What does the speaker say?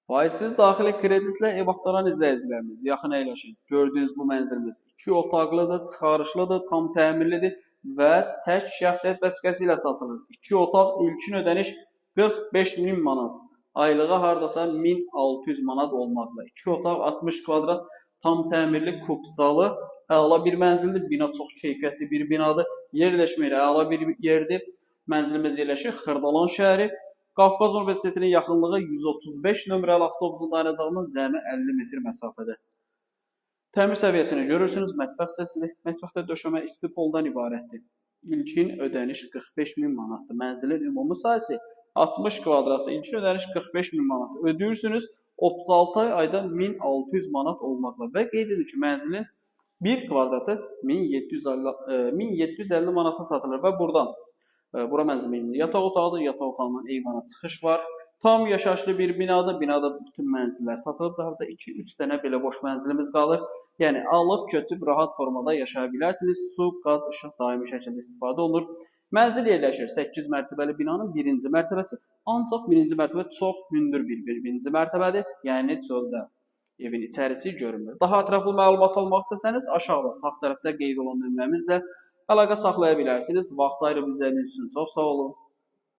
Faizsiz daxili kreditlə ev axtaran izləyicilərimiz, yaxın əyləşin. Gördüyünüz bu mənzilimiz 2 otaqlıdır, çıxarışlıdır, tam təmirlidir və tək şəxsiyyət vəsiqəsi ilə satılır. 2 otaq ilkin ödəniş 45.000 manat. Aylığa hardasa 1600 manat olmaqla. 2 otaq 60 kvadrat, tam təmirli, kubcalı, əla bir mənzildir. Bina çox keyfiyyətli bir binadır. Yerləşmə ilə əla bir yerdir. Mənzilimiz yerləşir Xırdalan şəhəri. Qafqaz Universitetinin yaxınlığı 135 nömrəli avtobusun dayanacağından cəmi 50 metr məsafədə. Təmir səviyyəsini görürsünüz, mətbəx hissəsidir. Mətbəxdə döşəmə isti poldan ibarətdir. İlkin ödəniş 45.000 manatdır. Mənzilin ümumi sahəsi 60 kvadratdır. İlkin ödəniş 45.000 manat. Ödəyirsiniz 36 ayda 1600 manat olmaqla və qeyd edin ki, mənzilin 1 kvadratı 1750 manata satılır və buradan bura mənzilin yataq otağıdır, yataq otağından eyvana çıxış var. Tam yaşayışlı bir binadır. Binada bütün mənzillər satılıb. Daha sonra 2-3 dənə belə boş mənzilimiz qalır. Yəni alıb, köçüb rahat formada yaşaya bilərsiniz. Su, qaz, işıq daimi şəkildə istifadə olunur. Mənzil yerləşir 8 mərtəbəli binanın 1-ci mərtəbəsi. Ancaq 1-ci mərtəbə çox hündür bir 1-ci mərtəbədir. Yəni çöldə evin içərisi görünmür. Daha ətraflı məlumat almaq istəsəniz aşağıda sağ tərəfdə qeyd olan nömrəmizlə əlaqə saxlaya bilərsiniz. Vaxt ayırıb izlədiyiniz üçün çox sağ olun.